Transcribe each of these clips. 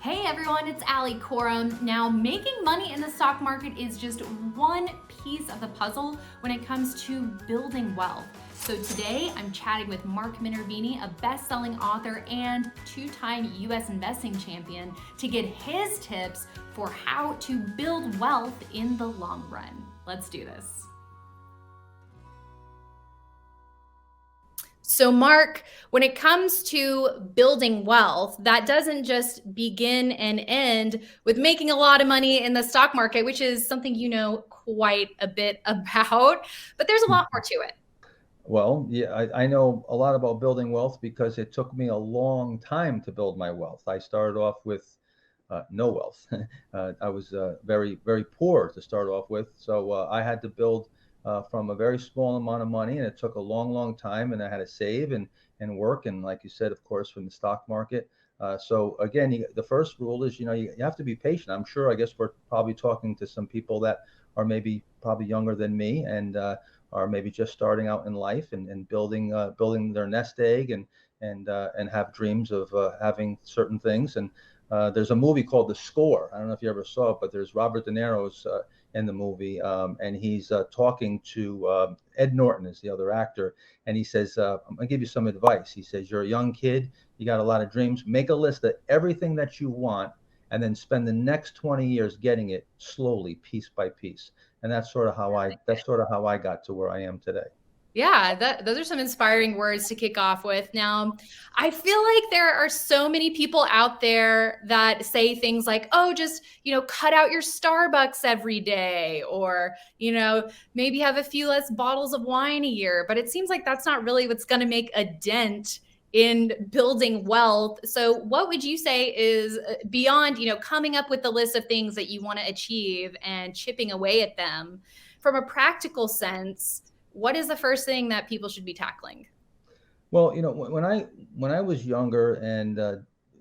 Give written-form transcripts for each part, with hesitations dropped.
Hey everyone, it's Ali Corum. Now, making money in the stock market is just one piece of the puzzle when it comes to building wealth. So today I'm chatting with Mark Minervini, a best-selling author and two-time US investing champion, to get his tips for how to build wealth in the long run. Let's do this. So, Mark, when it comes to building wealth, that doesn't just begin and end with making a lot of money in the stock market, which is something you know quite a bit about, but there's a lot more to it. Well, yeah, I know a lot about building wealth because it took me a long time to build my wealth. I started off with no wealth. I was very, very poor to start off with. So I had to build from a very small amount of money, and it took a long, long time. And I had to save and work. And like you said, of course, from the stock market. So again, the first rule is, you have to be patient. I'm sure, I guess we're probably talking to some people that are maybe probably younger than me and are maybe just starting out in life and building their nest egg and have dreams of having certain things. And there's a movie called The Score. I don't know if you ever saw it, but there's Robert De Niro's in the movie, and he's talking to Ed Norton is the other actor, and he says, "I'm gonna give you some advice." He says, "You're a young kid, you got a lot of dreams. Make a list of everything that you want, and then spend the next 20 years getting it slowly, piece by piece." And that's sort of how I got to where I am today. Yeah, those are some inspiring words to kick off with. Now, I feel like there are so many people out there that say things like, oh, just, cut out your Starbucks every day, or, maybe have a few less bottles of wine a year. But it seems like that's not really what's going to make a dent in building wealth. So, what would you say is beyond, coming up with the list of things that you want to achieve and chipping away at them from a practical sense? What is the first thing that people should be tackling? Well, when I was younger and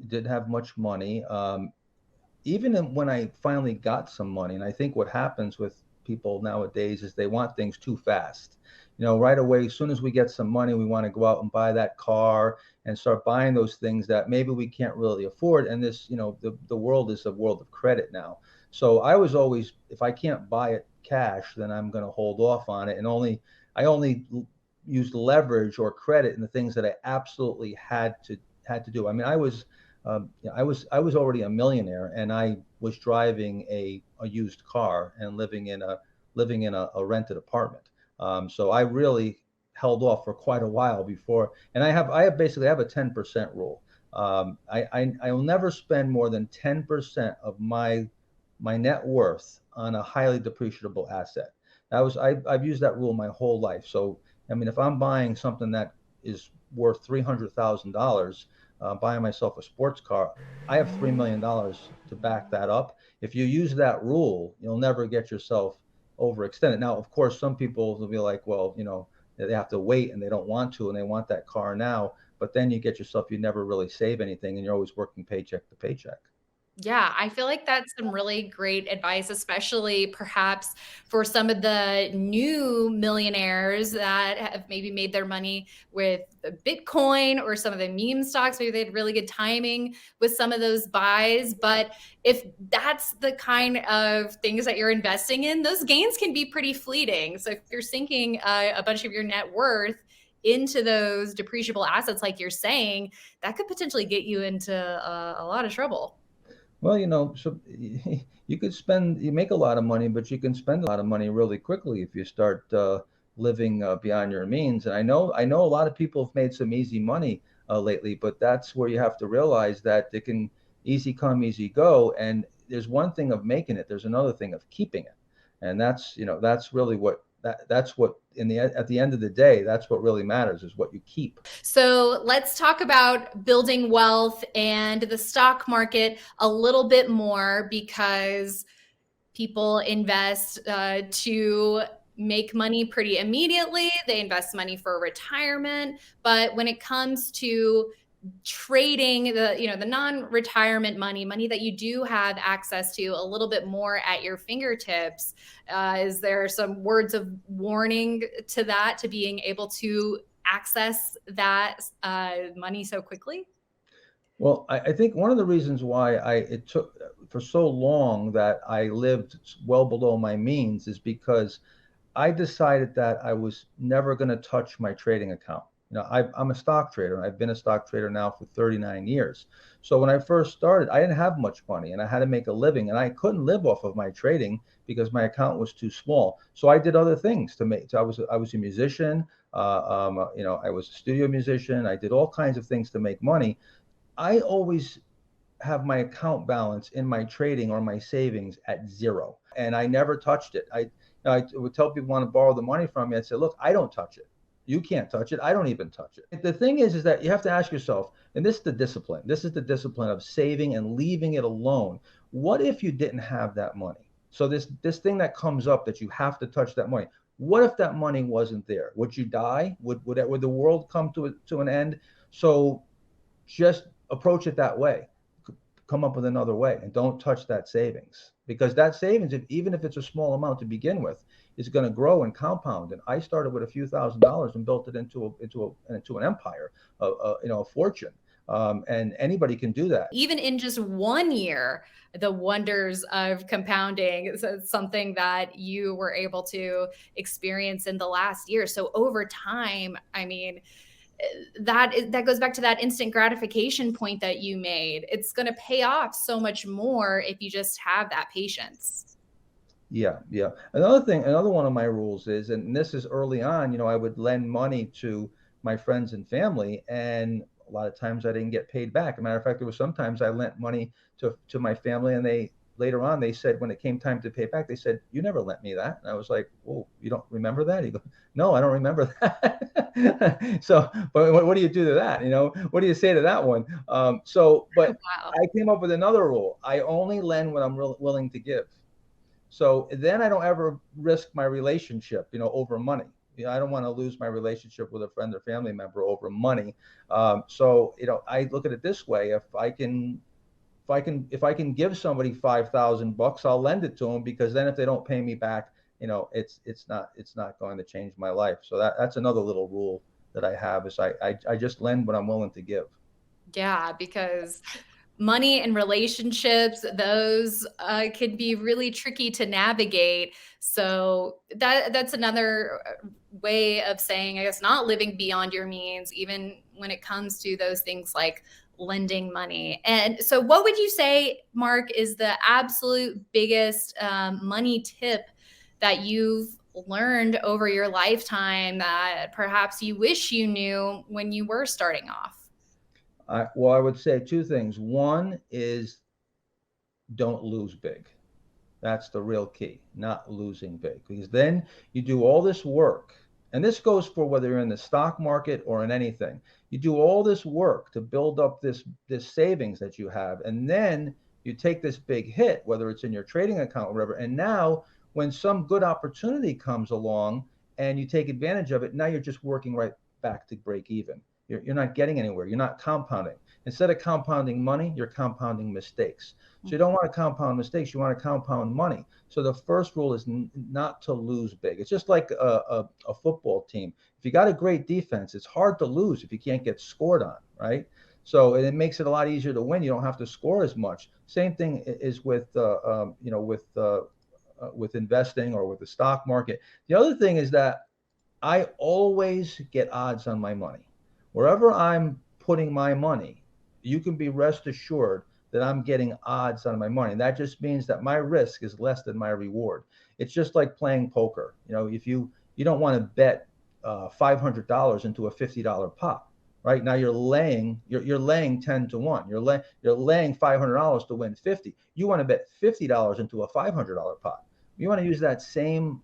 didn't have much money, when I finally got some money, and I think what happens with people nowadays is they want things too fast. Right away, as soon as we get some money, we want to go out and buy that car and start buying those things that maybe we can't really afford. And the world is a world of credit now. So I was always, if I can't buy it cash, then I'm going to hold off on it. And I only used leverage or credit in the things that I absolutely had to do. I mean, I was already a millionaire, and I was driving a used car and living in a rented apartment. So I really held off for quite a while before, and I have a 10% rule. I will never spend more than 10% of my net worth on a highly depreciable asset. I've used that rule my whole life. So I mean, if I'm buying something that is worth $300,000, buying myself a sports car, I have $3 million to back that up. If you use that rule, you'll never get yourself overextended. Now, of course, some people will be like, well, they have to wait and they don't want to, and they want that car now. But then you never really save anything, and you're always working paycheck to paycheck. Yeah, I feel like that's some really great advice, especially perhaps for some of the new millionaires that have maybe made their money with the Bitcoin or some of the meme stocks. Maybe they had really good timing with some of those buys. But if that's the kind of things that you're investing in, those gains can be pretty fleeting. So if you're sinking a bunch of your net worth into those depreciable assets, like you're saying, that could potentially get you into a lot of trouble. Well, so you make a lot of money, but you can spend a lot of money really quickly if you start living beyond your means. And I know a lot of people have made some easy money lately, but that's where you have to realize that it can easy come, easy go. And there's one thing of making it, there's another thing of keeping it. And that's really that's what at the end of the day, that's what really matters is what you keep. So let's talk about building wealth and the stock market a little bit more because people invest to make money pretty immediately. They invest money for retirement. But when it comes to trading the non-retirement money that you do have access to a little bit more at your fingertips, is there some words of warning to that, to being able to access that money so quickly? Well, I think one of the reasons why it took for so long that I lived well below my means is because I decided that I was never going to touch my trading account. I'm a stock trader. I've been a stock trader now for 39 years. So when I first started, I didn't have much money and I had to make a living, and I couldn't live off of my trading because my account was too small. So I did other things to make. So I was a musician. I was a studio musician. I did all kinds of things to make money. I always have my account balance in my trading or my savings at zero, and I never touched it. I would tell people want to borrow the money from me. I'd say, look, I don't touch it. You can't touch it. I don't even touch it. The thing is that you have to ask yourself, and this is the discipline. This is the discipline of saving and leaving it alone. What if you didn't have that money? So this thing that comes up that you have to touch that money. What if that money wasn't there? Would you die? Would the world come to an end? So just approach it that way. Come up with another way and don't touch that savings, because that savings, even if it's a small amount to begin with, is going to grow and compound. And I started with a few $1,000s and built it into an empire, a fortune. And anybody can do that. Even in just 1 year, the wonders of compounding is something that you were able to experience in the last year. So over time, I mean, that goes back to that instant gratification point that you made. It's going to pay off so much more if you just have that patience. Yeah, yeah. Another one of my rules is, and this is early on, I would lend money to my friends and family, and a lot of times I didn't get paid back. As a matter of fact, there was sometimes I lent money to my family, and they later on they said when it came time to pay back, they said, "You never lent me that." And I was like, "Oh, you don't remember that?" He goes, "No, I don't remember that." So, but what do you do to that? What do you say to that one? But Wow. I came up with another rule. I only lend when I'm willing to give. So then I don't ever risk my relationship, over money. I don't want to lose my relationship with a friend or family member over money. So I look at it this way: if I can give somebody $5,000, I'll lend it to them, because then if they don't pay me back, it's not going to change my life. So that's another little rule that I have, is I just lend what I'm willing to give. Yeah, because money and relationships, those can be really tricky to navigate. So that's another way of saying, I guess, not living beyond your means, even when it comes to those things like lending money. And so, what would you say, Mark, is the absolute biggest money tip that you've learned over your lifetime that perhaps you wish you knew when you were starting off? I would say two things. One is, don't lose big. That's the real key, not losing big, because then you do all this work. And this goes for whether you're in the stock market or in anything. You do all this work to build up this savings that you have, and then you take this big hit, whether it's in your trading account or whatever. And now when some good opportunity comes along and you take advantage of it, now you're just working right back to break even. You're not getting anywhere. You're not compounding. Instead of compounding money, you're compounding mistakes. So you don't want to compound mistakes. You want to compound money. So the first rule is not to lose big. It's just like a football team. If you got a great defense, it's hard to lose if you can't get scored on, right? So it makes it a lot easier to win. You don't have to score as much. Same thing is with investing or with the stock market. The other thing is that I always get odds on my money. Wherever I'm putting my money, you can be rest assured that I'm getting odds on my money. And that just means that my risk is less than my reward. It's just like playing poker. If you don't want to bet $500 into a $50 pot, right? Now you're laying 10 to 1. You're laying $500 to win 50. You want to bet $50 into a $500 pot. You want to use that same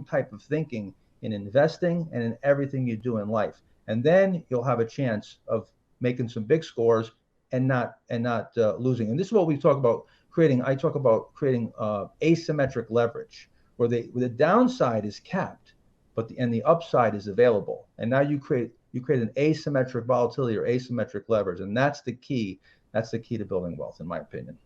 type of thinking in investing and in everything you do in life, and then you'll have a chance of making some big scores and not losing. And this is what we talk about creating. I talk about creating asymmetric leverage, where the downside is capped, but the upside is available. And now you create an asymmetric volatility or asymmetric leverage, and that's the key. That's the key to building wealth, in my opinion.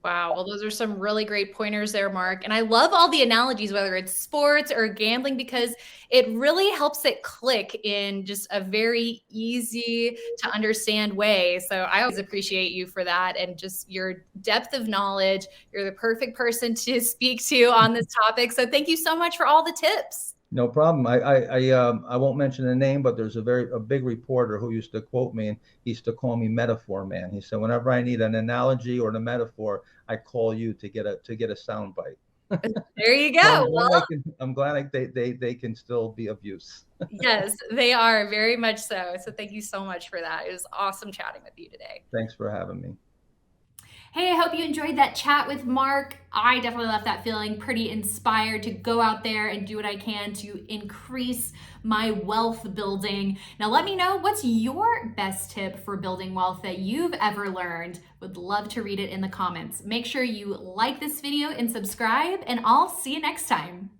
Wow. Well, those are some really great pointers there, Mark. And I love all the analogies, whether it's sports or gambling, because it really helps it click in just a very easy to understand way. So I always appreciate you for that and just your depth of knowledge. You're the perfect person to speak to on this topic. So thank you so much for all the tips. No problem. I won't mention the name, but there's a big reporter who used to quote me, and he used to call me Metaphor Man. He said, whenever I need an analogy or a metaphor, I call you to get a sound bite. There you So go. Well, I'm glad they can still be of use. yes, they are very much so. So thank you so much for that. It was awesome chatting with you today. Thanks for having me. Hey, I hope you enjoyed that chat with Mark. I definitely left that feeling pretty inspired to go out there and do what I can to increase my wealth building. Now, let me know, what's your best tip for building wealth that you've ever learned? Would love to read it in the comments. Make sure you like this video and subscribe, and I'll see you next time.